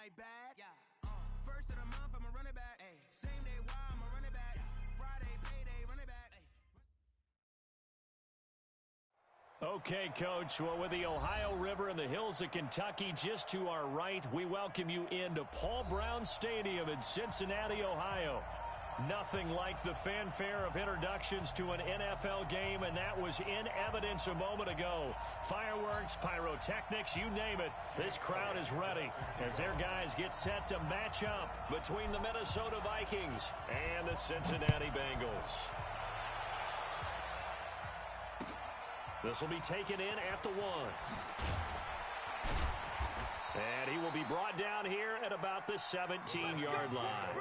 like bad. Yeah. First of the month, I'ma run it back. Ay. Same day, why I'ma run it back. Friday, payday, run it back. Okay, Coach. Well, with the Ohio River and the hills of Kentucky just to our right, we welcome you into Paul Brown Stadium in Cincinnati, Ohio. Nothing like the fanfare of introductions to an NFL game, and that was in evidence a moment ago. Fireworks, pyrotechnics, you name it. This crowd is ready as their guys get set to match up between the Minnesota Vikings and the Cincinnati Bengals. This will be taken in at the 1. And he will be brought down here at about the 17-yard line.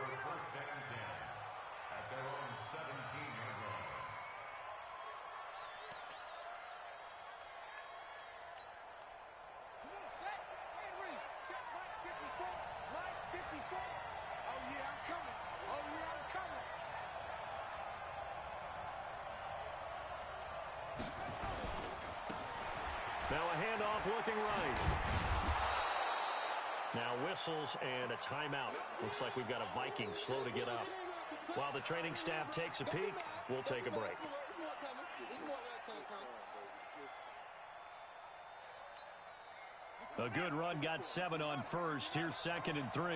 Now a handoff looking right. Now whistles and a timeout. Looks like we've got a Viking slow to get up. While the training staff takes a peek, we'll take a break. A good run, got 7 on first. Here's 2nd and 3.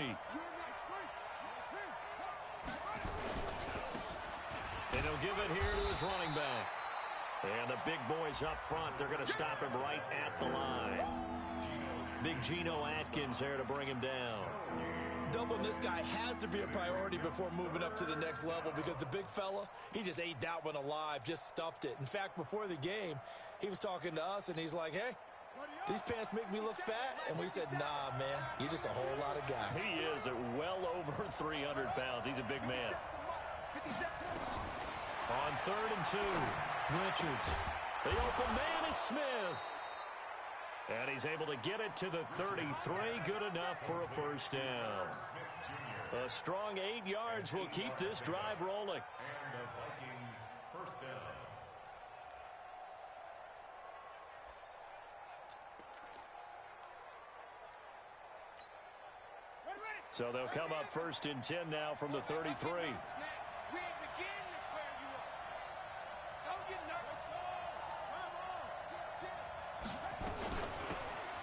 And he'll give it here to his running back. And the big boys up front, they're going to stop him right at the line. Big Geno Atkins there to bring him down. Doubling this guy has to be a priority before moving up to the next level because the big fella, he just ate that one alive, just stuffed it. In fact, before the game, he was talking to us, and he's like, hey, these pants make me look fat? And we said, nah, man, you're just a whole lot of guy. He is at well over 300 pounds. He's a big man. On 3rd and 2. Richards. The open man is Smith. And he's able to get it to the 33. Good enough for a first down. A strong 8 yards will keep this drive rolling. And the Vikings first down. So they'll come up 1st and 10 now from the 33.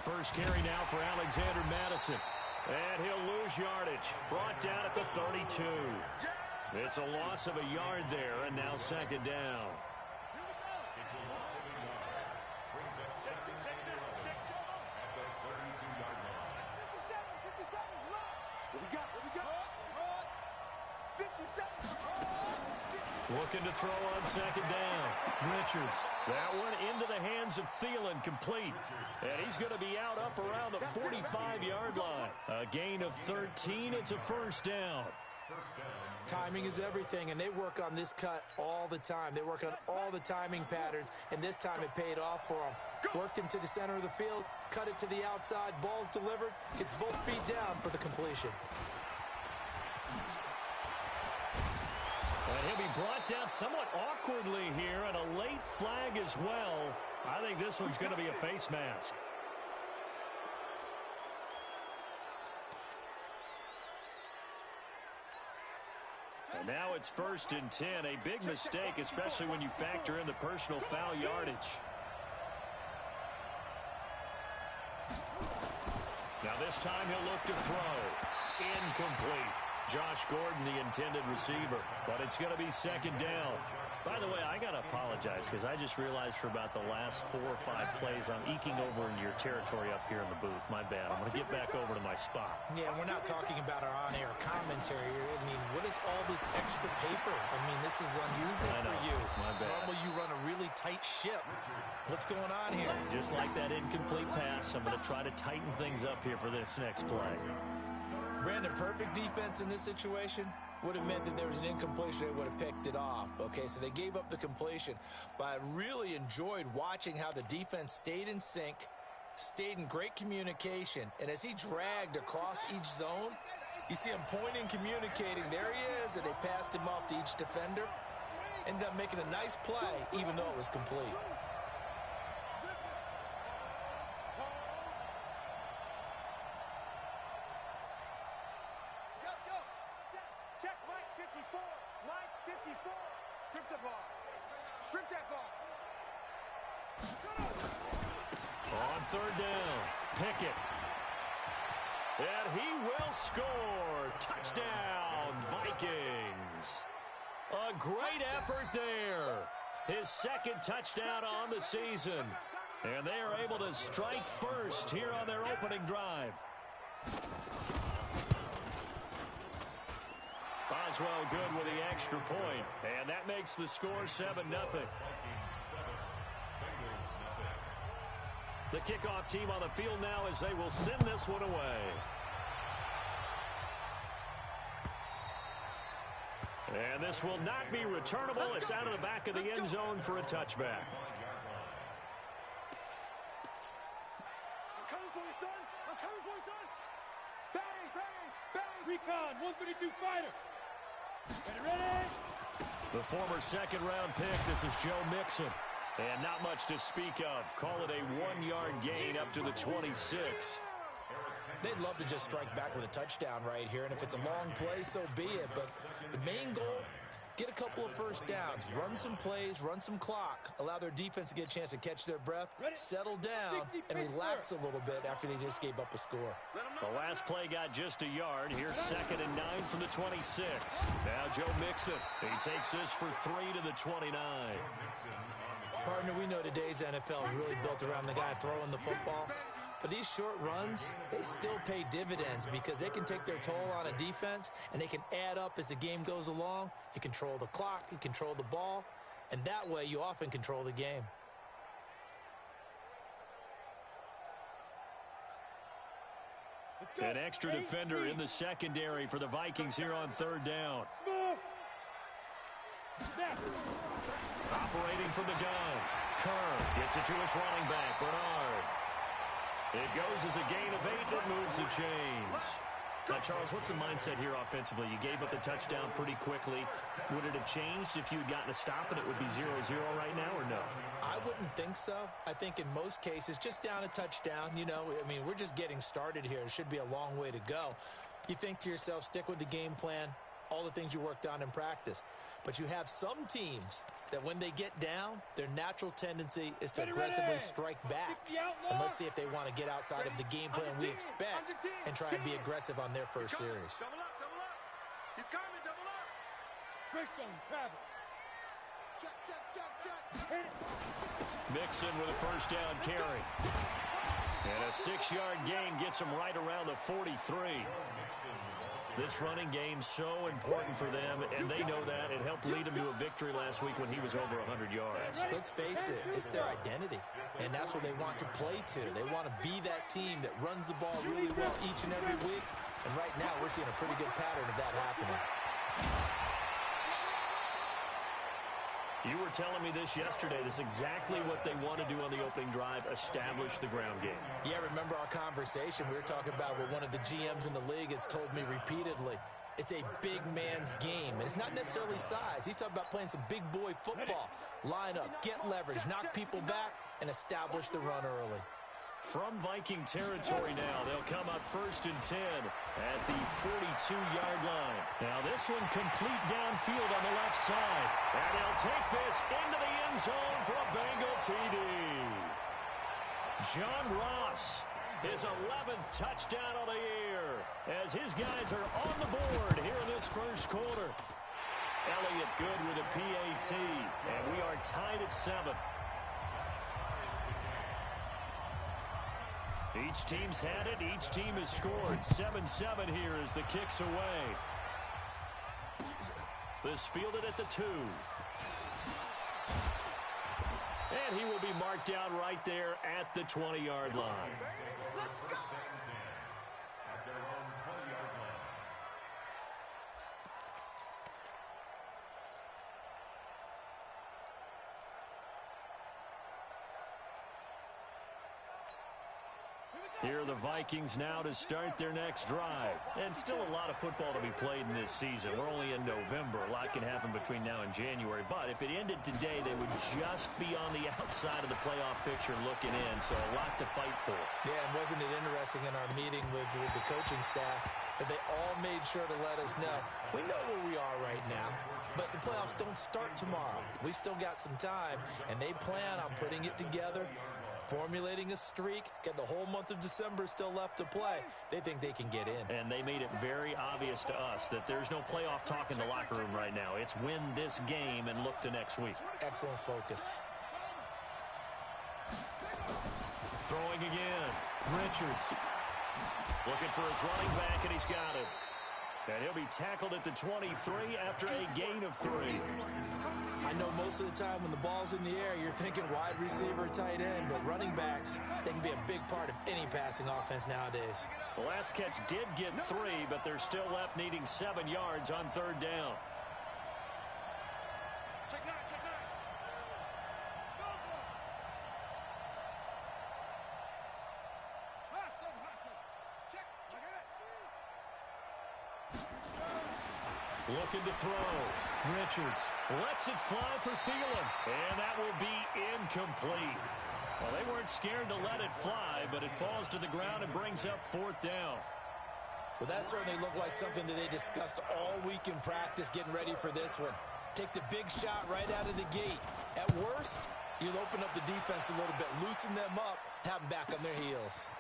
First carry now for Alexander Madison. And he'll lose yardage. Brought down at the 32. It's a loss of a yard there, and now 2nd down. It's a loss of a yard. Brings up 2nd and 11 at the 32-yard line. 57. What we got? 57. Looking to throw on 2nd down. Richards. That one into the hands of Thielen, complete. And he's going to be out up around the 45-yard line. A gain of 13. It's a first down. Timing is everything, and they work on this cut all the time. They work on all the timing patterns, and this time it paid off for them. Worked him to the center of the field, cut it to the outside, ball's delivered, gets both feet down for the completion. And he'll be brought down somewhat awkwardly here, and a late flag as well. I think this one's going to be a face mask. And now it's 1st and 10. A big mistake, especially when you factor in the personal foul yardage. Now this time he'll look to throw. Incomplete. Josh Gordon, the intended receiver. But it's going to be 2nd down. By the way, I got to apologize because I just realized for about the last 4 or 5 plays I'm eking over into your territory up here in the booth. My bad. I'm going to get back over to my spot. Yeah, we're not talking about our on-air commentary here. I mean, what is all this extra paper? I mean, this is unusual for you. My bad. Normally you run a really tight ship. What's going on here? Just like that incomplete pass, I'm going to try to tighten things up here for this next play. Brandon, perfect defense in this situation would have meant that there was an incompletion. They would have picked it off. Okay, so they gave up the completion. But I really enjoyed watching how the defense stayed in sync, stayed in great communication. And as he dragged across each zone, you see him pointing, communicating. There he is, and they passed him off to each defender. Ended up making a nice play, even though it was complete. Mike 54. Strip the ball. Strip that ball. On third down, Pickett. And he will score. Touchdown, Vikings. A great effort there. His second touchdown on the season. And they are able to strike first here on their opening drive. Boswell good with the extra point. And that makes the score 7-0. The kickoff team on the field now as they will send this one away. And this will not be returnable. It's out of the back of the end zone for a touchback. I'm coming for you, son. I'm coming for you, son. Bang, bang, bang. Recon, 132 fighter. Ready? The former second-round pick, this is Joe Mixon. And not much to speak of. Call it a 1-yard gain up to the 26. They'd love to just strike back with a touchdown right here, and if it's a long play, so be it. But the main goal, get a couple of first downs, run some plays, run some clock, allow their defense to get a chance to catch their breath, settle down, and relax a little bit after they just gave up a score. The last play got just a yard. Here's 2nd and 9 from the 26. Now Joe Mixon. He takes this for 3 to the 29. Partner, we know today's NFL is really built around the guy throwing the football. But these short runs, they still pay dividends because they can take their toll on a defense, and they can add up as the game goes along. You control the clock, you control the ball, and that way you often control the game. An extra defender in the secondary for the Vikings here on third down. Operating from the gun. Kerr gets it to his running back, Bernard. It goes as a gain of 8 that moves the chains. Now, Charles, what's the mindset here offensively? You gave up the touchdown pretty quickly. Would it have changed if you had gotten a stop and it would be 0-0 right now, or no? I wouldn't think so. I think in most cases, just down a touchdown, you know, I mean, we're just getting started here. It should be a long way to go. You think to yourself, stick with the game plan, all the things you worked on in practice. But you have some teams that when they get down, their natural tendency is to aggressively strike back. And let's see if they want to get outside of the game plan we expect and try and be aggressive on their first series. Double up, double up. He's coming, double up. Greystone, travel. Check, check, check, check. Hit it. Mixon with a first down carry. And a 6-yard gain gets him right around the 43. This running game so important for them, and they know that. It helped lead them to a victory last week when he was over 100 yards. Let's face it, it's their identity, and that's what they want to play to. They want to be that team that runs the ball really well each and every week, and right now we're seeing a pretty good pattern of that happening. You were telling me this yesterday. This is exactly what they want to do on the opening drive, establish the ground game. Yeah, remember our conversation? We were talking about what one of the GMs in the league has told me repeatedly. It's a big man's game, and it's not necessarily size. He's talking about playing some big boy football. Line up, get leverage, knock people back, and establish the run early. From Viking territory now, they'll come up 1st and 10 at the 42-yard line. Now this one complete downfield on the left side. And they'll take this into the end zone for a Bengal TD. John Ross, his 11th touchdown of the year, as his guys are on the board here in this first quarter. Elliott good with a PAT, and we are tied at 7. Each team's had it. Each team has scored. 7-7 here as the kick's away. This fielded at the 2. And he will be marked down right there at the 20-yard line. Here are the Vikings now to start their next drive. And still a lot of football to be played in this season. We're only in November. A lot can happen between now and January. But if it ended today, they would just be on the outside of the playoff picture looking in. So a lot to fight for. Yeah, and wasn't it interesting in our meeting with the coaching staff that they all made sure to let us know, we know where we are right now, but playoffs don't start tomorrow. We still got some time, and they plan on putting it together, formulating a streak, getting the whole month of December still left to play. They think they can get in. And they made it very obvious to us that there's no playoff talk in the locker room right now. It's win this game and look to next week. Excellent focus. Throwing again. Richards looking for his running back, and he's got it. And he'll be tackled at the 23 after a gain of 3. I know most of the time when the ball's in the air, you're thinking wide receiver, tight end, but running backs, they can be a big part of any passing offense nowadays. The last catch did get 3, but they're still left needing 7 yards on 3rd down. Check 9, check 9. Go, go. Hustle, hustle. Check, check it. Looking to throw. Richards lets it fly for Thielen. And that will be incomplete. Well, they weren't scared to let it fly, but it falls to the ground and brings up 4th down. Well, that certainly looked like something that they discussed all week in practice getting ready for this one. Take the big shot right out of the gate. At worst, you'll open up the defense a little bit, loosen them up, have them back on their heels.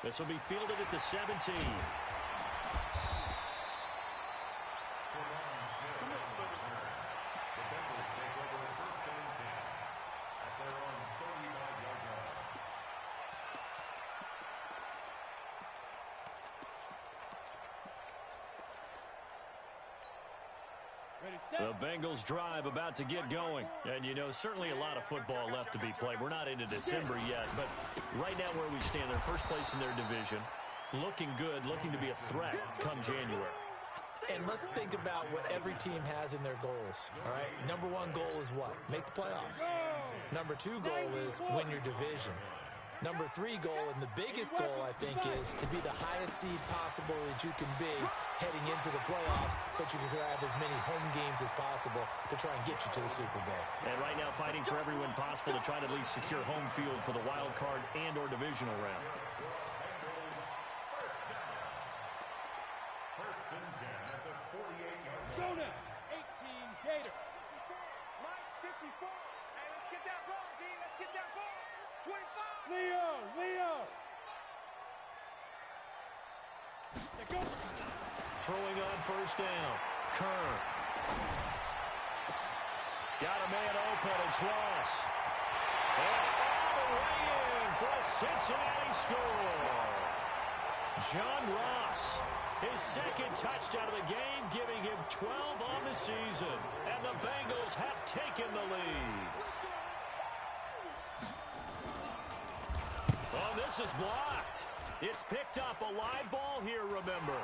This will be fielded at the 17. The Bengals drive about to get going. And, you know, certainly a lot of football left to be played. We're not into December yet, but right now where we stand, they're first place in their division. Looking good, looking to be a threat come January. And let's think about what every team has in their goals, all right? Number 1 goal is what? Make the playoffs. Number 2 goal is win your division. Number 3 goal, and the biggest goal, I think, is to be the highest seed possible that you can be heading into the playoffs so that you can have as many home games as possible to try and get you to the Super Bowl. And right now fighting for every win possible to try to at least secure home field for the wild card and or divisional round. First and 10 at the 48-yard line. Zona, 18, Gator. Mike, 54. Hey, let's get that ball, D. Let's get that ball. 25. Leo. Go. Throwing on 1st down. Kerr. Got a man open. It's Ross. And all the way in for a Cincinnati score. John Ross. His 2nd touchdown of the game, giving him 12 on the season. And the Bengals have taken the lead. Oh, this is blocked. It's picked up. A live ball here, remember.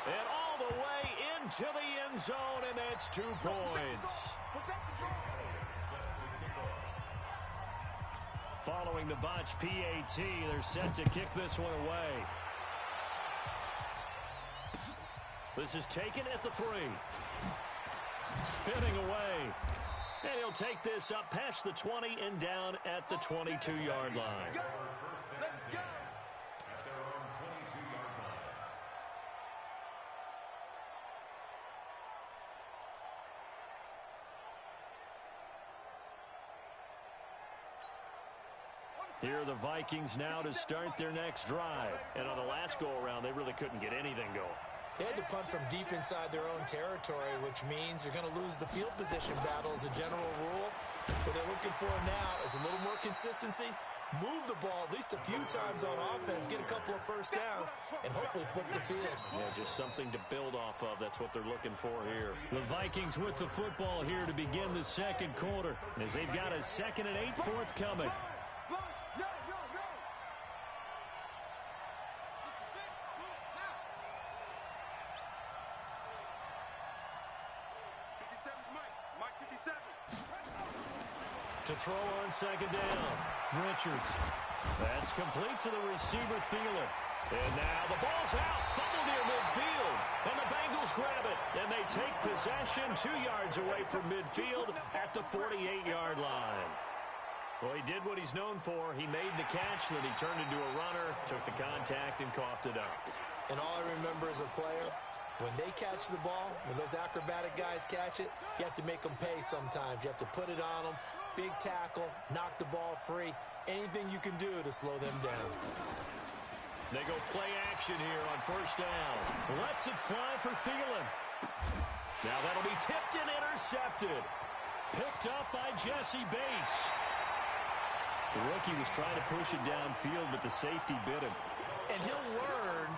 And all the way into the end zone, and that's 2 points. Following the botch PAT, they're set to kick this one away. This is taken at the 3. Spinning away. And he'll take this up past the 20 and down at the 22-yard line. Let's go. At their own 22-yard line. Here are the Vikings now to start their next drive. And on the last go-around, they really couldn't get anything going. They had to punt from deep inside their own territory, which means you're going to lose the field position battle as a general rule. What they're looking for now is a little more consistency, move the ball at least a few times on offense, get a couple of first downs, and hopefully flip the field. Yeah, just something to build off of. That's what they're looking for here. The Vikings with the football here to begin the 2nd quarter, as they've got a 2nd and 8 forthcoming. No. 57, Mike 57. To throw on 2nd down. Richards. That's complete to the receiver, Thielen. And now the ball's out. Fumble near midfield. And the Bengals grab it. And they take possession 2 yards away from midfield at the 48-yard line. Well, he did what he's known for. He made the catch, then he turned into a runner, took the contact, and coughed it up. And all I remember as a player, when they catch the ball, when those acrobatic guys catch it, you have to make them pay sometimes. You have to put it on them, big tackle, knock the ball free, anything you can do to slow them down. They go play action here on first down. Lets it fly for Thielen. Now that'll be tipped and intercepted. Picked up by Jesse Bates. The rookie was trying to push it downfield, but the safety bit him. And he'll learn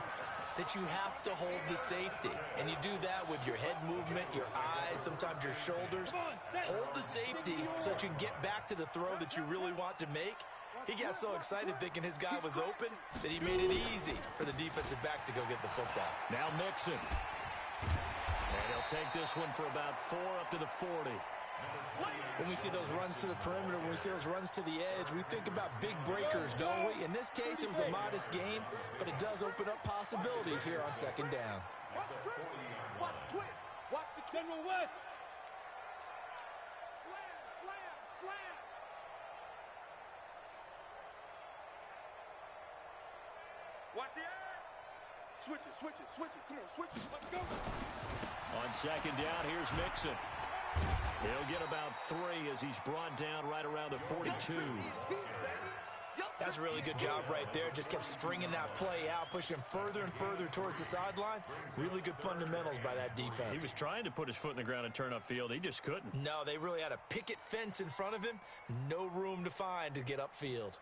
that you have to hold the safety. And you do that with your head movement, your eyes, sometimes your shoulders. Hold the safety so that you can get back to the throw that you really want to make. He got so excited thinking his guy was open that he made it easy for the defensive back to go get the football. Now Mixon. And he'll take this one for about 4 up to the 40. When we see those runs to the perimeter, when we see those runs to the edge, we think about big breakers, don't we? In this case, it was a modest gain, but it does open up possibilities here on second down. Watch the twist. Watch the General West. Slam, slam, slam. Watch the edge. Switch it, switch it, switch it. Come on, switch it. Let's go. On second down, here's Mixon. He'll get about 3 as he's brought down right around the 42. That's a really good job right there. Just kept stringing that play out, pushing him further and further towards the sideline. Really good fundamentals by that defense. He was trying to put his foot in the ground and turn upfield. He just couldn't. No, they really had a picket fence in front of him. No room to find to get upfield.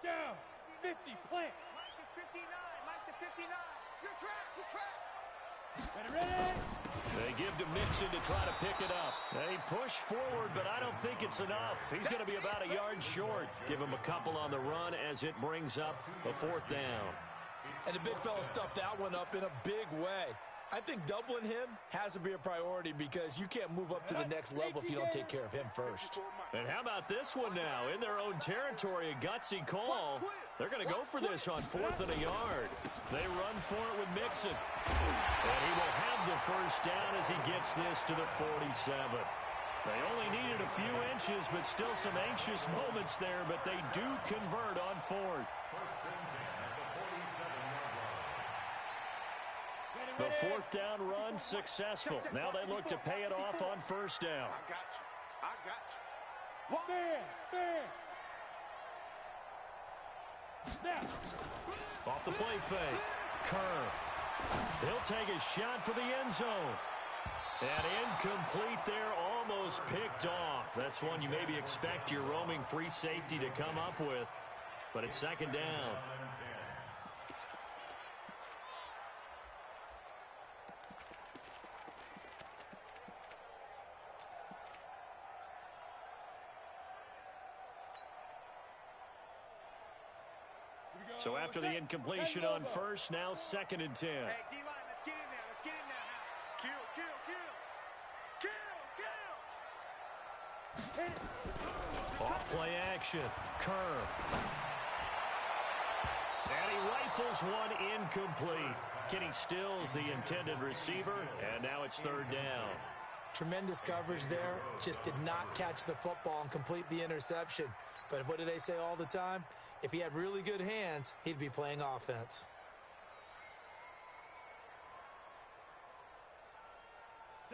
Down. 50. Plant. Mike is 59. Mike to 59. You track. Ready. They give to Mixon to try to pick it up. They push forward, but I don't think it's enough. He's going to be about a yard short. Give him a couple on the run as it brings up a 4th down. And the big fella stuffed that one up in a big way. I think doubling him has to be a priority because you can't move up to the next level if you don't take care of him first. And how about this one now? In their own territory, a gutsy call. They're going to go for this on 4th and a yard. They run for it with Mixon. And he will have the first down as he gets this to the 47. They only needed a few inches, but still some anxious moments there, but they do convert on 4th. The 4th down run successful. Now they look to pay it off on first down. I got you. I got you. One man. Now. Off the play fake. Kerr. He'll take a shot for the end zone. And incomplete there, almost picked off. That's one you maybe expect your roaming free safety to come up with. But it's second down. So after the incompletion on first, now 2nd and 10. Hey, D-line, let's get in there. Let's get in there. Kill. Off play action. Kerr. And he rifles one incomplete. Kenny Stills the intended receiver, and now it's 3rd down. Tremendous coverage there. Just did not catch the football and complete the interception. But what do they say all the time? If he had really good hands, he'd be playing offense.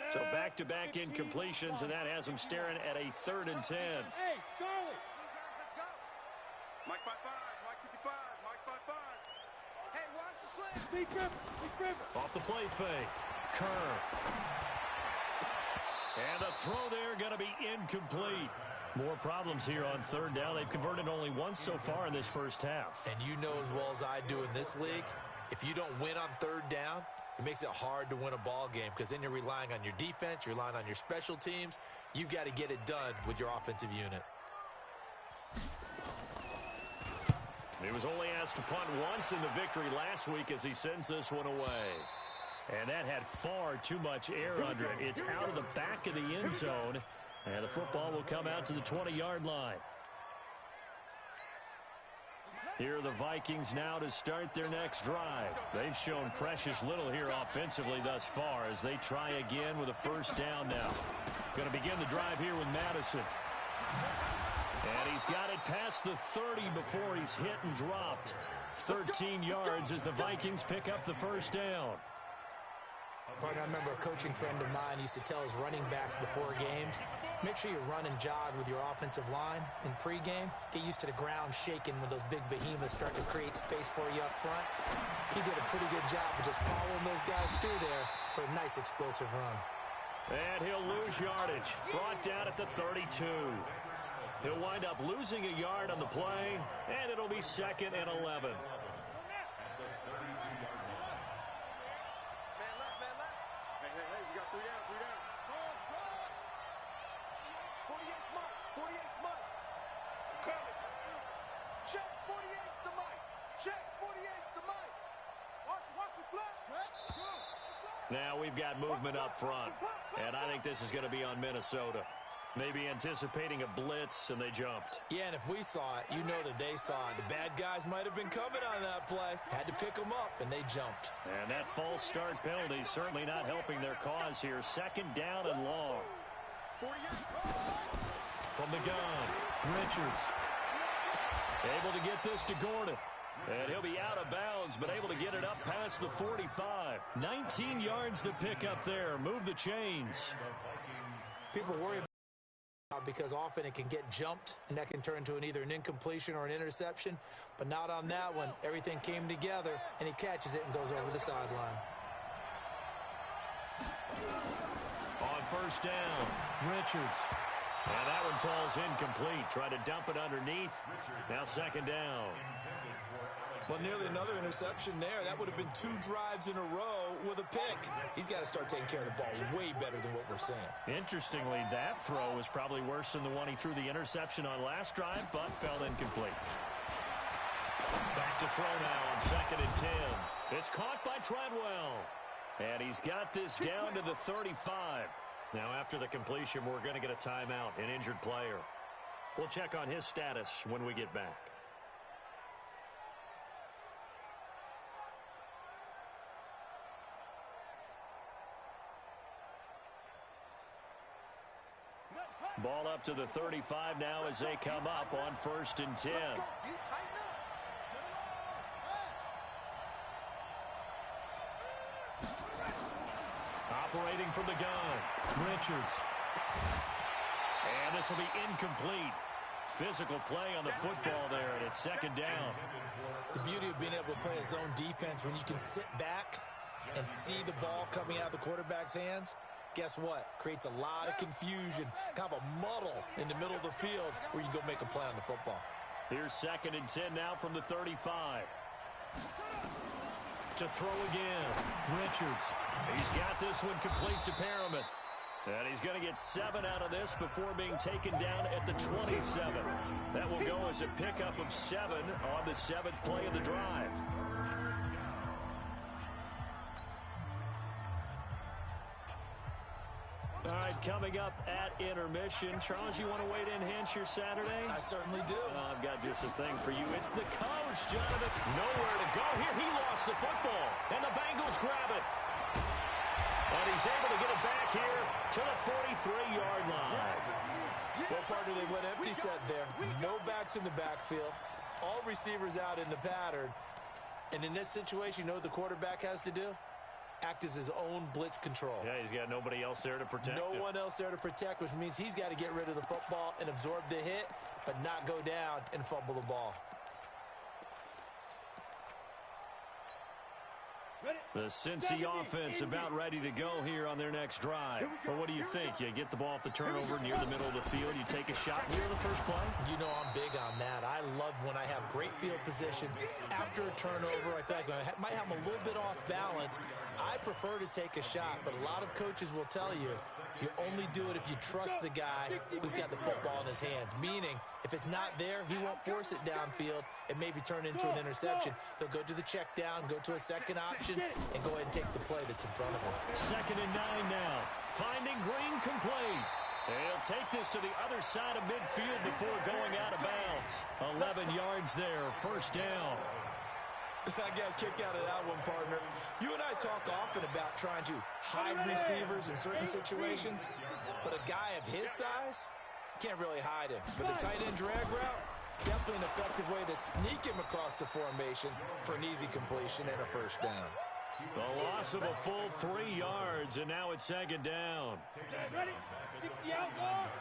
So back-to-back incompletions, and that has him staring at a 3rd and 10. Hey, Charlie. Let's go. Mike by 5. Mike 55. Mike by 5. Hey, watch the slant. Big River. Off the play fake. Kerr. And the throw there going to be incomplete. More problems here on 3rd down. They've converted only once so far in this first half. And you know as well as I do in this league, if you don't win on 3rd down, it makes it hard to win a ball game because then you're relying on your defense, you're relying on your special teams. You've got to get it done with your offensive unit. He was only asked to punt once in the victory last week as he sends this one away. And that had far too much air under it. It's out of the back of the end zone. And the football will come out to the 20-yard line. Here are the Vikings now to start their next drive. They've shown precious little here offensively thus far as they try again with a first down now. Going to begin the drive here with Madison. And he's got it past the 30 before he's hit and dropped. 13 yards as the Vikings pick up the first down. Partner, I remember a coaching friend of mine used to tell his running backs before games, make sure you run and jog with your offensive line in pregame. Get used to the ground shaking when those big behemoths start to create space for you up front. He did a pretty good job of just following those guys through there for a nice explosive run. And he'll lose yardage. Brought down at the 32. He'll wind up losing a yard on the play, and it'll be 2nd and 11. Now we've got movement up front, and I think this is going to be on Minnesota. Maybe anticipating a blitz, and they jumped. Yeah, and if we saw it, you know that they saw it. The bad guys might have been coming on that play. Had to pick them up, and they jumped. And that false start penalty certainly not helping their cause here. 2nd down and long. From the gun, Richards. Able to get this to Gordon. And he'll be out of bounds, but able to get it up past the 45. 19 yards to pick up there. Move the chains. People worry about because often it can get jumped, and that can turn into either an incompletion or an interception. But not on that one. Everything came together, and he catches it and goes over the sideline. On first down, Richards. And that one falls incomplete. Try to dump it underneath. Now 2nd down. Well, nearly another interception there. That would have been 2 drives in a row with a pick. He's got to start taking care of the ball way better than what we're saying. Interestingly, that throw was probably worse than the one he threw the interception on last drive, but fell incomplete. Back to throw now on 2nd and 10. It's caught by Treadwell. And he's got this down to the 35. Now, after the completion, we're going to get a timeout, an injured player. We'll check on his status when we get back. Ball up to the 35 now as they come up on 1st and 10. Operating from the gun, Richards. And this will be incomplete. Physical play on the football there, and it's 2nd down. The beauty of being able to play a zone defense when you can sit back and see the ball coming out of the quarterback's hands, guess what? Creates a lot of confusion, kind of a muddle in the middle of the field where you can go make a play on the football. Here's 2nd and 10 now from the 35. To throw again, Richards. He's got this one complete to Perriman. And he's going to get 7 out of this before being taken down at the 27. That will go as a pickup of 7 on the 7th play of the drive. All right, coming up at intermission. Charles, you want to weigh in, enhance your Saturday? I certainly do. I've got just a thing for you. It's the coach, Jonathan. Nowhere to go here. He lost the football, and the Bengals grab it. And he's able to get it back here to the 43-yard line. Well, partner, they went empty set there. No backs in the backfield. All receivers out in the pattern. And in this situation, you know what the quarterback has to do? Act as his own blitz control. Yeah, he's got nobody else there to protect No him. one else there to protect, which means he's got to get rid of the football and absorb the hit, but not go down and fumble the ball. The Cincy offense about ready to go here on their next drive. Well, what do you think? You get the ball off the turnover near the middle of the field. You take a shot near the first play? You know I'm big on that. I love when I have great field position. After a turnover, I feel like I might have them a little bit off balance. I prefer to take a shot, but a lot of coaches will tell you, you only do it if you trust the guy who's got the football in his hands. Meaning, if it's not there, he won't force it downfield and maybe turn into an interception. He'll go to the check down, go to a second option, and go ahead and take the play that's in front of him. 2nd and 9 now. Finding Green complete. He'll take this to the other side of midfield before going out of bounds. 11 yards there, first down. I got a kick out of that one, partner. You and I talk often about trying to hide receivers in certain situations, but a guy of his size can't really hide him. But the tight end drag route, definitely an effective way to sneak him across the formation for an easy completion and a first down. The loss of a full 3 yards, and now it's second down. Ready? 60 out, long.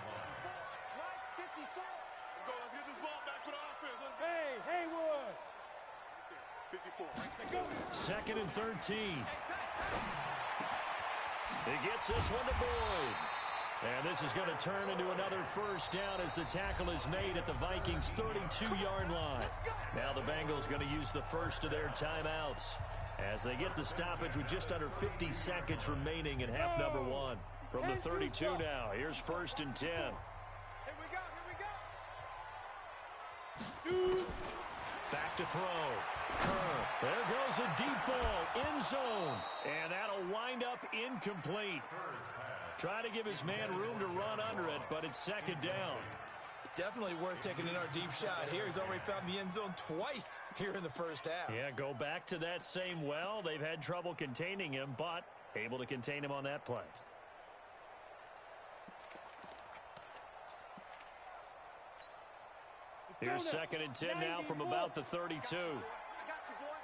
54. Let's go. Let's get this ball back for the offense. Let's go. Hey, Haywood. 54. Let's go. Second and 13. He gets this one to Boyd. And this is going to turn into another first down as the tackle is made at the Vikings' 32-yard line. Now the Bengals going to use the first of their timeouts as they get the stoppage with just under 50 seconds remaining in half number one. From the 32 now, here's first and 10. Here we go. Back to throw. Kerr. There goes a deep ball, end zone. And that'll wind up incomplete. Try to give his man room to run under it, but it's second down. Definitely worth taking in our deep shot here. He's already found the end zone twice here in the first half. Yeah, go back to that same well. They've had trouble containing him, but able to contain him on that play. Here's second and 10 now from about the 32. I got you, boy.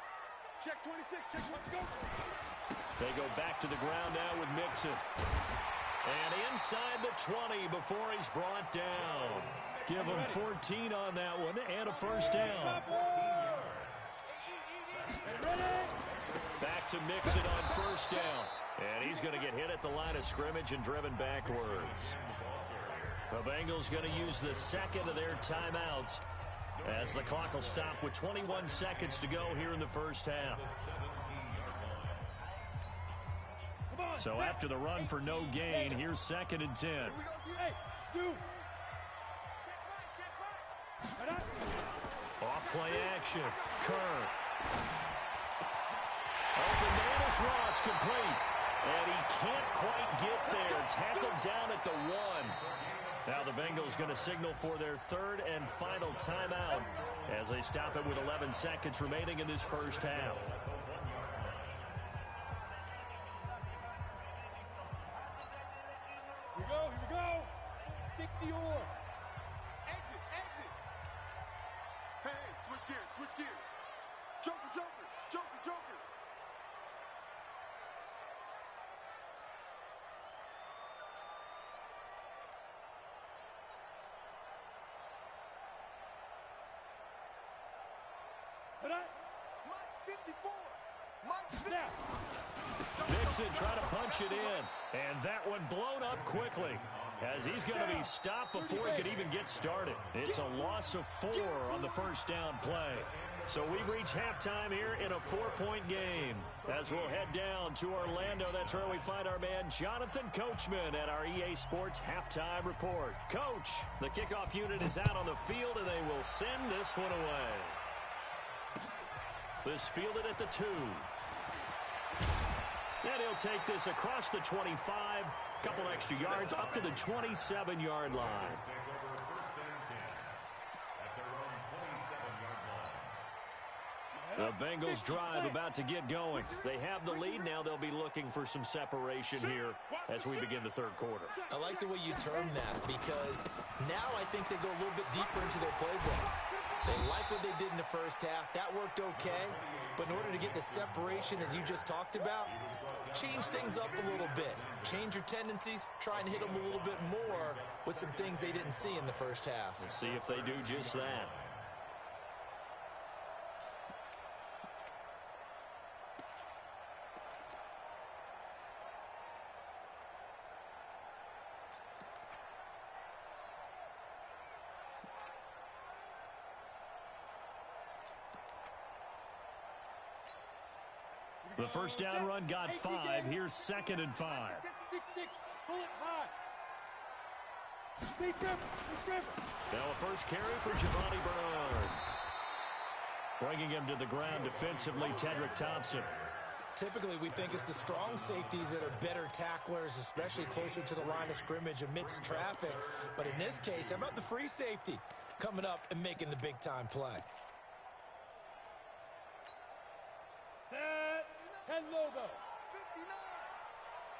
Check 26. Check 1. Go. They go back to the ground now with Mixon. And inside the 20 before he's brought down. Give him 14 on that one and a first down. Back to Mixon on first down. And he's going to get hit at the line of scrimmage and driven backwards. The Bengals going to use the second of their timeouts as the clock will stop with 21 seconds to go here in the first half. So after the run for no gain, here's second and 10. Off play action. Kerr. Open man is Ross, complete. And he can't quite get there. Tackled down at the 1. Now the Bengals going to signal for their third and final timeout as they stop it with 11 seconds remaining in this first half. Here we go. 60 or. Exit. Hey, switch gears. Joker. Mixon trying to punch it in. And that one blown up quickly as he's going to be stopped before he could even get started. It's a loss of 4 on the first down play. So we've reached halftime here in a 4-point game. As we'll head down to Orlando, that's where we find our man Jonathan Coachman at our EA Sports Halftime Report. Coach, the kickoff unit is out on the field, and they will send this one away. This fielded at the 2. And he'll take this across the 25, couple extra yards up to the 27-yard line. The Bengals drive about to get going. They have the lead. Now they'll be looking for some separation here as we begin the third quarter. I like the way you term that because now I think they go a little bit deeper into their playbook. They like what they did in the first half. That worked okay. But in order to get the separation that you just talked about, change things up a little bit. Change your tendencies. Try and hit them a little bit more with some things they didn't see in the first half. We'll see if they do just that. The first down run got 5. Here's second and 5. 6-6. Pull it high. Big grip. Now a first carry for Giovanni Bernard. Bringing him to the ground defensively, Tedrick Thompson. Typically, we think it's the strong safeties that are better tacklers, especially closer to the line of scrimmage amidst traffic. But in this case, how about the free safety coming up and making the big-time play? Set. 10 logo. 59.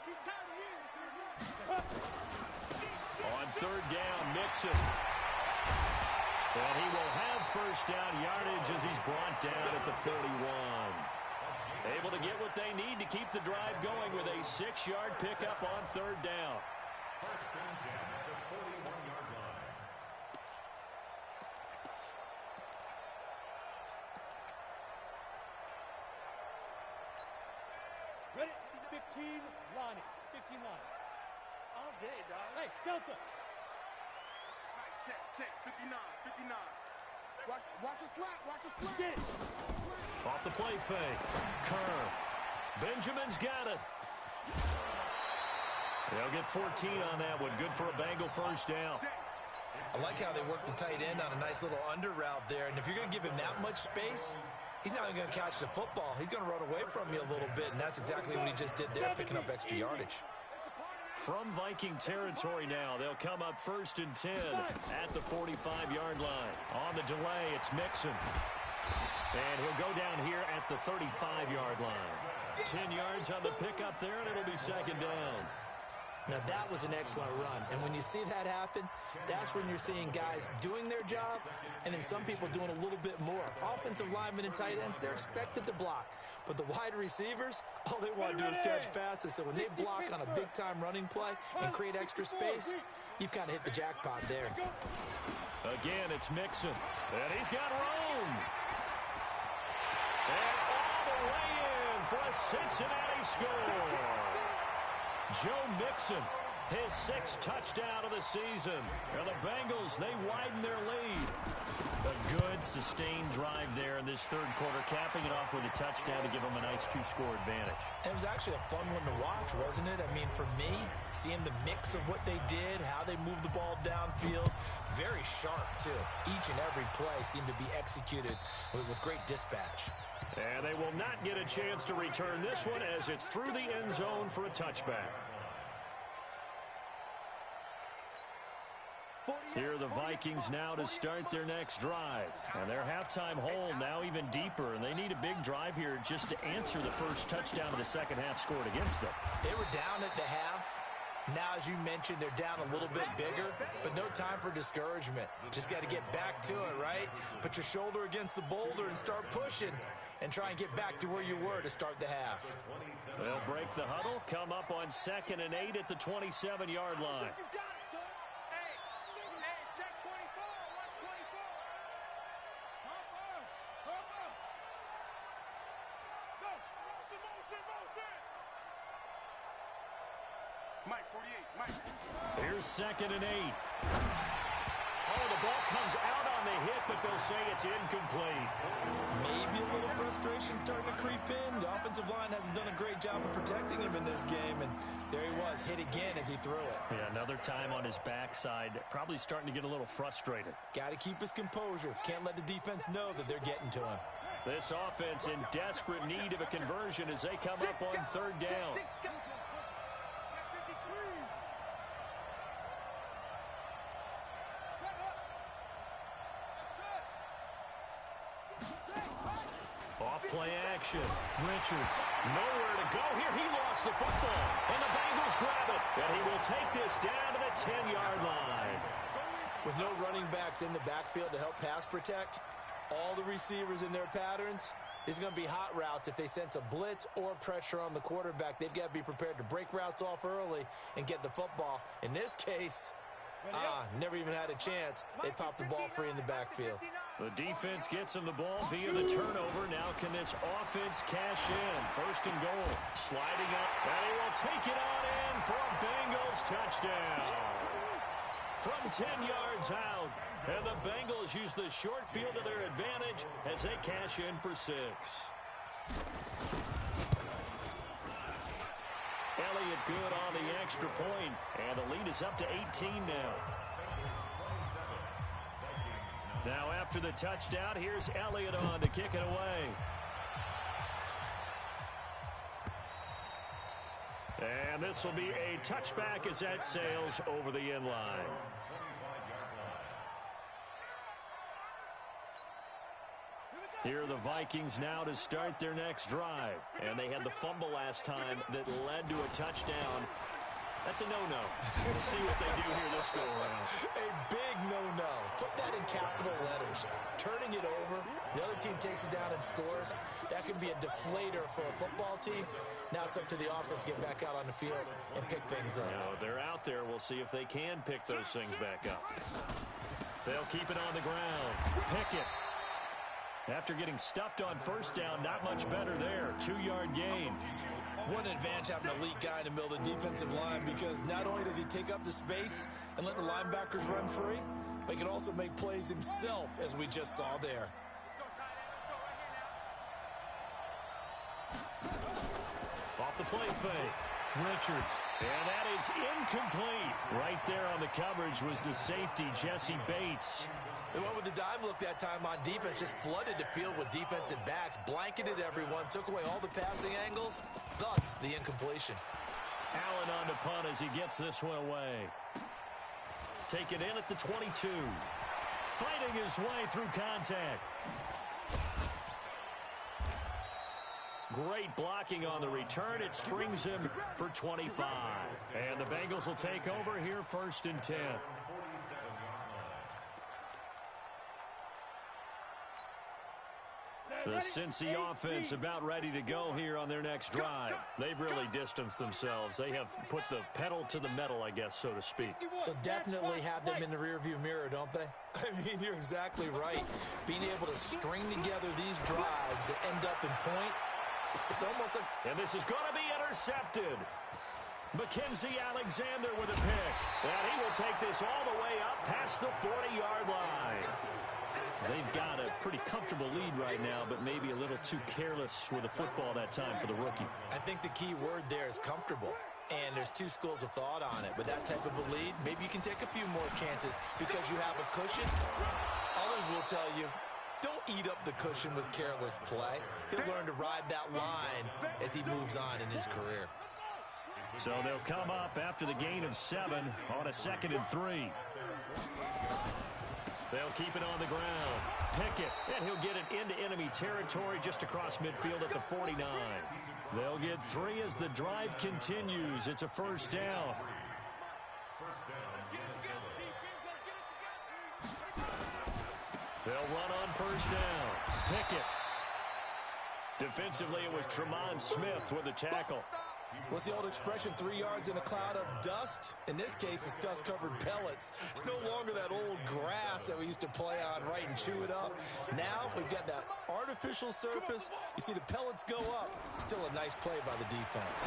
He's tired of On third down, Mixon. And he will have first down yardage as he's brought down at the 31. Able to get what they need to keep the drive going with a 6-yard pickup on third down. First and 10 at the 41-yard line. Ready? 15, Lonnie. 15 Lonnie. All day, dog. Hey, Delta. Check, 59. Watch a slap, Get it. Off the play fake. Kerr. Benjamin's got it. They'll get 14 on that one. Good for a Bengal first down. I like how they work the tight end on a nice little under route there. And if you're going to give him that much space, he's not going to catch the football. He's going to run away from you a little bit, and that's exactly what he just did there, picking up extra yardage. From Viking territory now, they'll come up first and 10 at the 45-yard line. On the delay, it's Mixon. And he'll go down here at the 35-yard line. 10 yards on the pickup there, and it'll be second down. Now, that was an excellent run. And when you see that happen, that's when you're seeing guys doing their job and then some people doing a little bit more. Offensive linemen and tight ends, they're expected to block. But the wide receivers, all they want to do is catch passes. So when they block on a big-time running play and create extra space, you've kind of hit the jackpot there. Again, it's Mixon. And he's got room. And all the way in for a Cincinnati score. Joe Mixon, his 6th touchdown of the season. And the Bengals, they widen their lead. A good, sustained drive there in this third quarter, capping it off with a touchdown to give them a nice 2-score advantage. It was actually a fun one to watch, wasn't it? I mean, for me, seeing the mix of what they did, how they moved the ball downfield, very sharp, too. Each and every play seemed to be executed with great dispatch. And they will not get a chance to return this one as it's through the end zone for a touchback. Here are the Vikings now to start their next drive. And their halftime hole now even deeper, and they need a big drive here just to answer the first touchdown of the second half scored against them. They were down at the half. Now, as you mentioned, they're down a little bit bigger, but no time for discouragement. Just got to get back to it, right? Put your shoulder against the boulder and start pushing and try and get back to where you were to start the half. They'll break the huddle, come up on 2nd and 8 at the 27-yard line. Mike, 48, Mike. Here's 2nd and 8. Oh, the ball comes out on the hit, but they'll say it's incomplete. Maybe a little frustration starting to creep in. The offensive line hasn't done a great job of protecting him in this game, and there he was, hit again as he threw it. Yeah, another time on his backside, probably starting to get a little frustrated. Got to keep his composure. Can't let the defense know that they're getting to him. This offense in desperate need of a conversion as they come up on 3rd down. Off-play action. Richards, nowhere to go here. He lost the football, and the Bengals grab it. And he will take this down to the 10-yard line. With no running backs in the backfield to help pass protect, all the receivers in their patterns, these are going to be hot routes. If they sense a blitz or pressure on the quarterback, they've got to be prepared to break routes off early and get the football. In this case, never even had a chance. They popped the ball free in the backfield. The defense gets him the ball via the turnover. Now can this offense cash in? 1st and goal. Sliding up, and he will take it on in for a Bengals touchdown. From 10 yards out, and the Bengals use the short field to their advantage as they cash in for 6. Elliott good on the extra point, and the lead is up to 18 now. Now after the touchdown, here's Elliott on to kick it away. And this will be a touchback as that sails over the end line. Here are the Vikings now to start their next drive. And they had the fumble last time that led to a touchdown. That's a no-no. We'll see what they do here this go-around. A big no-no. Put that in capital letters. Turning it over, the other team takes it down and scores. That can be a deflator for a football team. Now it's up to the offense to get back out on the field and pick things up. No, they're out there. We'll see if they can pick those things back up. They'll keep it on the ground. Pickett. After getting stuffed on first down, not much better there. 2-yard gain. What an advantage having an elite guy in the middle of the defensive line, because not only does he take up the space and let the linebackers run free, but he can also make plays himself, as we just saw there. Off the play fake. Richards. And that is incomplete. Right there on the coverage was the safety, Jesse Bates. They went with the dime look that time on defense, just flooded the field with defensive backs, blanketed everyone, took away all the passing angles, thus the incompletion. Allen on to punt as he gets this one away. Take it in at the 22. Fighting his way through contact. Great blocking on the return. It springs him for 25. And the Bengals will take over here 1st and 10. The Cincy offense about ready to go here on their next drive. They've really distanced themselves. They have put the pedal to the metal, I guess, so to speak. So definitely have them in the rearview mirror, don't they? I mean, you're exactly right. Being able to string together these drives that end up in points, it's almost like... And this is going to be intercepted. Mackenzie Alexander with a pick. And he will take this all the way up past the 40-yard line. They've got a pretty comfortable lead right now, but maybe a little too careless with the football that time for the rookie. I think the key word there is comfortable. And there's two schools of thought on it. With that type of a lead, maybe you can take a few more chances because you have a cushion. Others will tell you, don't eat up the cushion with careless play. He'll learn to ride that line as he moves on in his career. So they'll come up after the gain of 7 on a 2nd and 3. They'll keep it on the ground. Pickett, and he'll get it into enemy territory just across midfield at the 49. They'll get 3 as the drive continues. It's a 1st down. They'll run on 1st down. Pickett. Defensively, it was Tremont Smith with a tackle. What's the old expression, 3 yards in a cloud of dust? In this case, it's dust-covered pellets. It's no longer that old grass that we used to play on, right, and chew it up. Now we've got that artificial surface. You see the pellets go up. Still a nice play by the defense.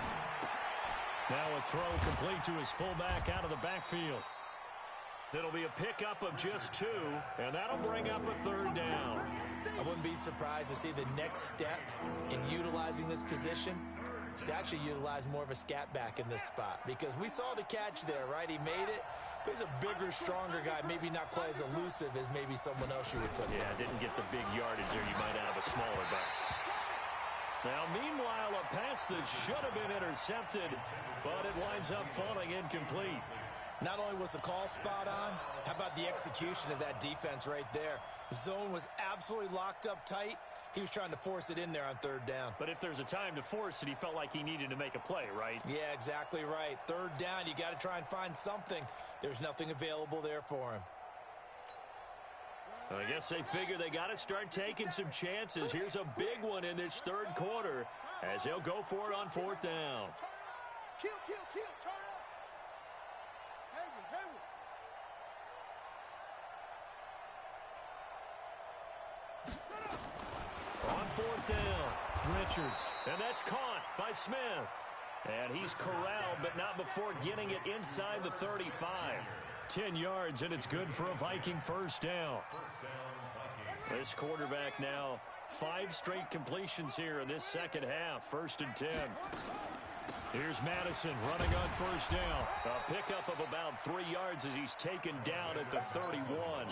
Now a throw complete to his fullback out of the backfield. It'll be a pickup of just 2, and that'll bring up a 3rd down. I wouldn't be surprised to see the next step in utilizing this position is to actually utilize more of a scat back in this spot, because we saw the catch there, right? He made it. But he's a bigger, stronger guy, maybe not quite as elusive as maybe someone else you would put. Yeah, didn't get the big yardage there you might out of a smaller back. Now, meanwhile, a pass that should have been intercepted, but it winds up falling incomplete. Not only was the call spot on, how about the execution of that defense right there? The zone was absolutely locked up tight. He was trying to force it in there on 3rd down. But if there's a time to force it, he felt like he needed to make a play, right? Yeah, exactly right. 3rd down, you got to try and find something. There's nothing available there for him. I guess they figure they got to start taking some chances. Here's a big one in this 3rd quarter as he'll go for it on 4th down. Kill, turn up. Hayward. On 4th down, Richards, and that's caught by Smith. And he's corralled, but not before getting it inside the 35. 10 yards, and it's good for a Viking 1st down. This quarterback now, 5 straight completions here in this 2nd half, 1st and 10. Here's Madison running on 1st down. A pickup of about 3 yards as he's taken down at the 31.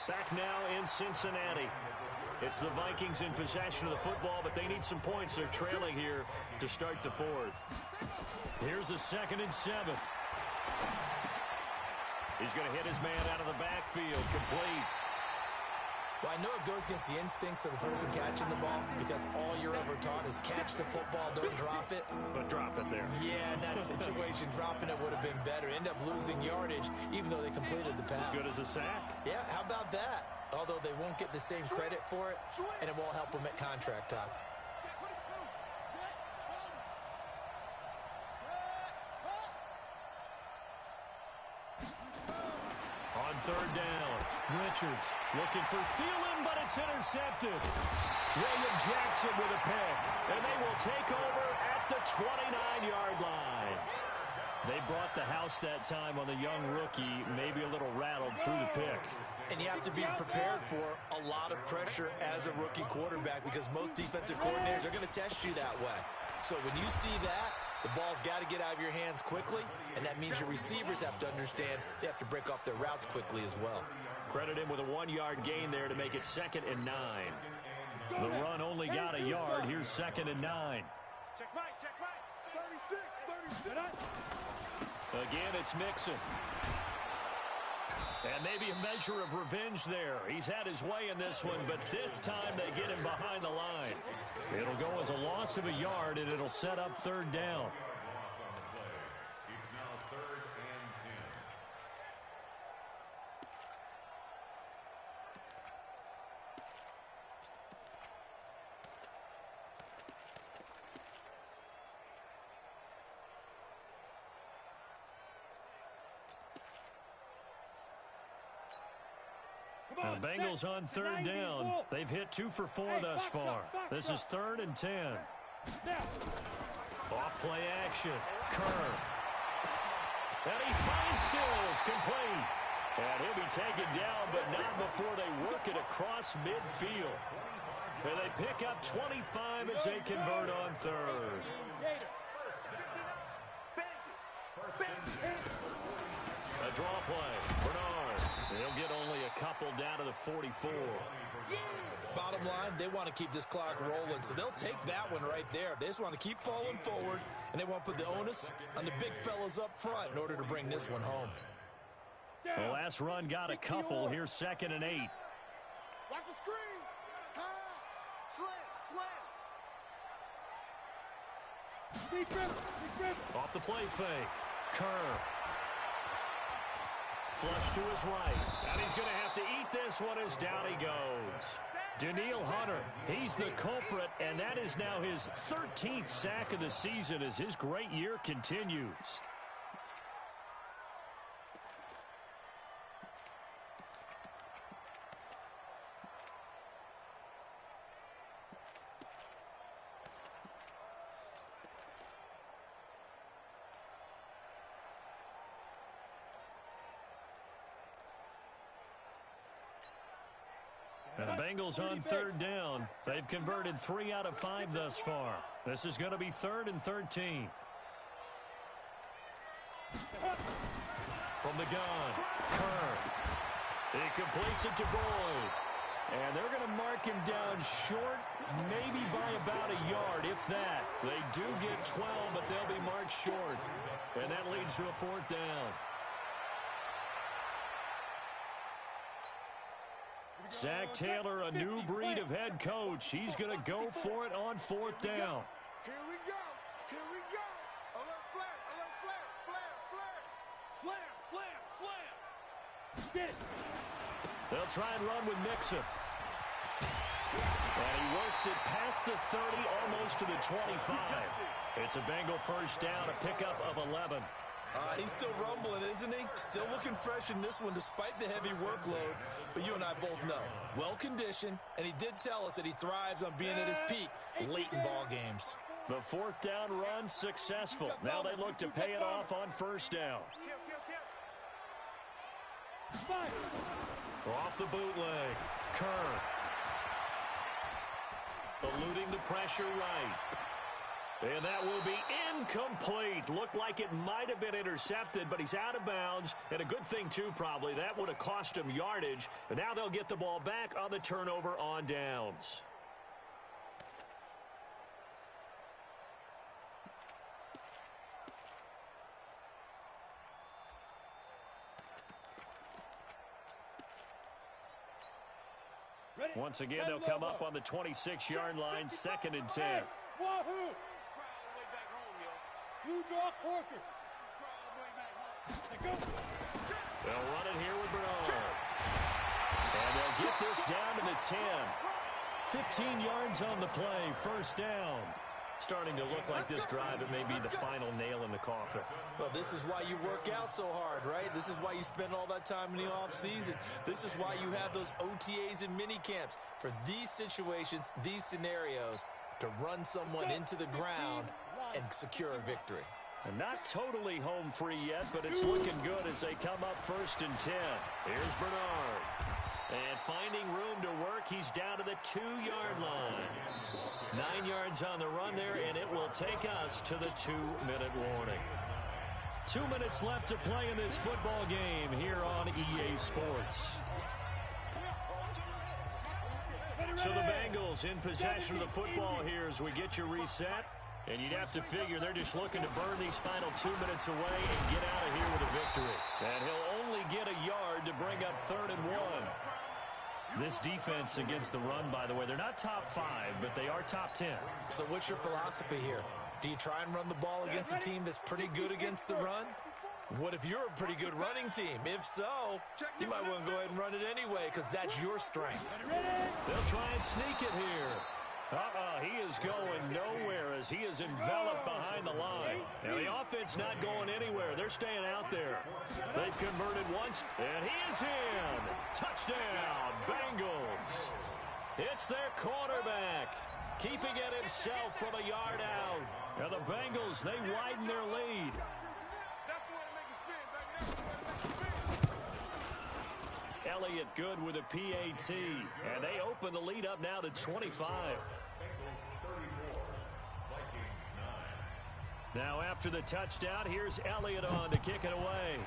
Back now in Cincinnati. It's the Vikings in possession of the football, but they need some points. They're trailing here to start the fourth. Here's a 2nd and 7. He's going to hit his man out of the backfield. Complete. Well, I know it goes against the instincts of the person catching the ball because all you're ever taught is catch the football, don't drop it. But drop it there. Yeah, in that situation, dropping it would have been better. End up losing yardage even though they completed the pass. As good as a sack. Yeah, how about that? Although they won't get the same credit for it, and it won't help them at contract time. On 3rd down, Richards looking for Thielen, but it's intercepted. William Jackson with a pick, and they will take over at the 29-yard line. They brought the house that time on the young rookie, maybe a little rattled through the pick. And you have to be prepared for a lot of pressure as a rookie quarterback because most defensive coordinators are going to test you that way. So when you see that, the ball's got to get out of your hands quickly, and that means your receivers have to understand they have to break off their routes quickly as well. Credit him with a 1-yard gain there to make it 2nd and 9. The run only got a yard. Here's 2nd and 9. Check right, 36. Again, it's Mixon. And maybe a measure of revenge there. He's had his way in this one, but this time they get him behind the line. It'll go as a loss of a yard, and it'll set up 3rd down. It's now 3rd and 10. The Bengals on 3rd down. They've hit 2 for 4 thus far. This is 3rd and 10. Off play action. Kerr. And he finds Stills complete. And he'll be taken down, but not before they work it across midfield. And they pick up 25 as they convert on 3rd. A draw play. Bernard. They'll get only a couple down to the 44. Bottom line, they want to keep this clock rolling, so they'll take that one right there. They just want to keep falling forward, and they want to put the onus on the big fellas up front in order to bring this one home. The last run got a couple. Here's 2nd and 8. Watch the screen. Pass. Slam. Defense. Off the play fake. Kerr. Flush to his right. And he's going to have to eat this one as down he goes. Daniil Hunter, he's the culprit, and that is now his 13th sack of the season as his great year continues. And the Bengals on 3rd down. They've converted 3 out of 5 thus far. This is going to be 3rd and 13. From the gun, Kerr. He completes it to Boyd. And they're going to mark him down short, maybe by about a yard, if that. They do get 12, but they'll be marked short. And that leads to a 4th down. Zach Taylor, a new breed of head coach. He's going to go for it on 4th down. Here we go. Alert flare. Slam. Get it. They'll try and run with Mixon. And he works it past the 30, almost to the 25. It's a Bengal 1st down, a pickup of 11. He's still rumbling, isn't he? Still looking fresh in this one despite the heavy workload. But you and I both know, well-conditioned, and he did tell us that he thrives on being at his peak late in ball games. The 4th down run successful. Now they look to pay it off on 1st down. Off the bootleg. Kerr. Eluding the pressure right. And that will be incomplete. Looked like it might have been intercepted, but he's out of bounds. And a good thing, too, probably. That would have cost him yardage. And now they'll get the ball back on the turnover on downs. Once again, they'll come up on the 26-yard line, 2nd and 10. Wahoo! You draw Corker. They'll run it here with Bernard. And they'll get this down to the 10. 15 yards on the play, 1st down. Starting to look like this drive, it may be the final nail in the coffin. Well, this is why you work out so hard, right? This is why you spend all that time in the offseason. This is why you have those OTAs and mini camps for these situations, these scenarios, to run someone into the ground and secure a victory. And not totally home free yet, but it's looking good as they come up 1st and 10. Here's Bernard. And finding room to work, he's down to the 2-yard line. 9 yards on the run there, and it will take us to the 2-minute warning. 2 minutes left to play in this football game here on EA Sports. So the Bengals in possession of the football here as we get you reset. And you'd have to figure they're just looking to burn these final 2 minutes away and get out of here with a victory. And he'll only get a yard to bring up 3rd and 1. This defense against the run, by the way, they're not top 5, but they are top 10. So what's your philosophy here? Do you try and run the ball against a team that's pretty good against the run? What if you're a pretty good running team? If so, you might want to go ahead and run it anyway because that's your strength. They'll try and sneak it here. He is going nowhere as he is enveloped behind the line. Now, the offense not going anywhere. They're staying out there. They've converted once, and he is in. Touchdown, Bengals. It's their quarterback, keeping it himself from a yard out. And the Bengals, they widen their lead. Elliott good with a PAT, and they open the lead up now to 25. Now after the touchdown, here's Elliott on to kick it away.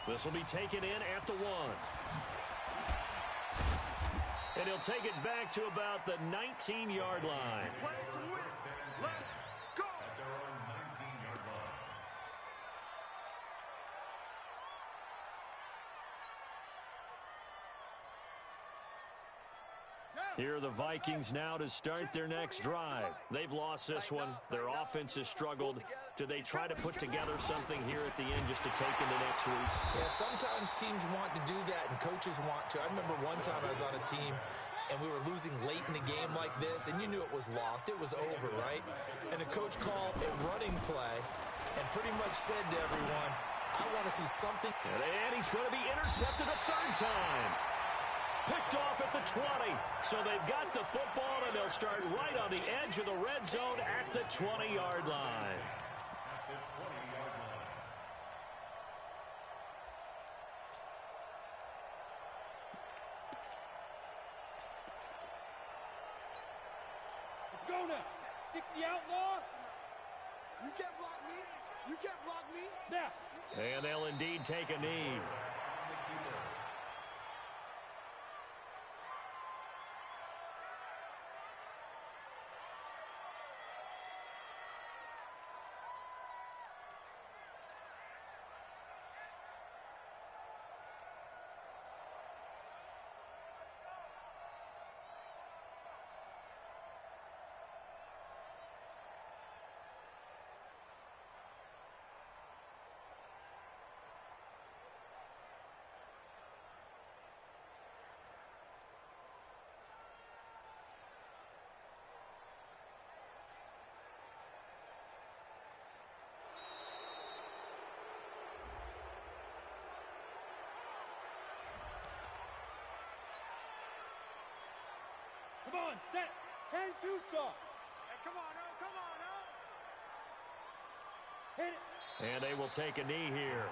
This will be taken in at the 1. And he'll take it back to about the 19-yard line. Here are the Vikings now to start their next drive. They've lost this one. Their offense has struggled. Do they try to put together something here at the end just to take into next week? Yeah, sometimes teams want to do that and coaches want to. I remember one time I was on a team and we were losing late in the game like this, and you knew it was lost. It was over, right? And the coach called a running play and pretty much said to everyone, I want to see something. And he's going to be intercepted a 3rd time. Picked off at the 20. So they've got the football, and they'll start right on the edge of the red zone at the 20-yard line. Let's go now. 60 outlaw. You can't block me. You can't block me. Now. And they'll indeed take a knee. Come on, set. 10-2 stop. Hey, come on, oh, come on, oh. Hit it. And they will take a knee here.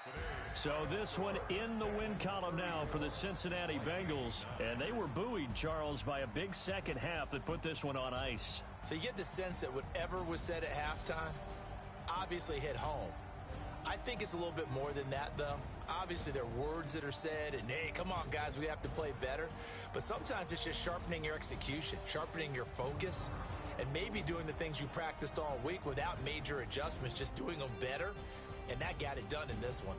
Today's So this one in the win column now for the Cincinnati Bengals. And they were buoyed, Charles, by a big second half that put this one on ice. So you get the sense that whatever was said at halftime obviously hit home. I think it's a little bit more than that, though. Obviously, there are words that are said, and, hey, come on, guys, we have to play better. But sometimes it's just sharpening your execution, sharpening your focus, and maybe doing the things you practiced all week without major adjustments, just doing them better. And that got it done in this one.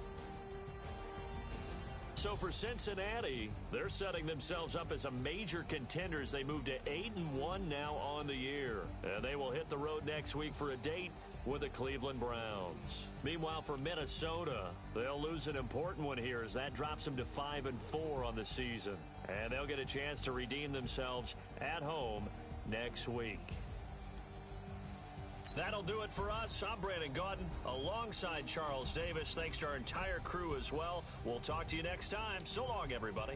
So for Cincinnati, they're setting themselves up as a major contender as they move to 8-1 now on the year. And they will hit the road next week for a date with the Cleveland Browns. Meanwhile, for Minnesota, they'll lose an important one here as that drops them to 5-4 on the season. And they'll get a chance to redeem themselves at home next week. That'll do it for us. I'm Brandon Gaudin alongside Charles Davis. Thanks to our entire crew as well. We'll talk to you next time. So long, everybody.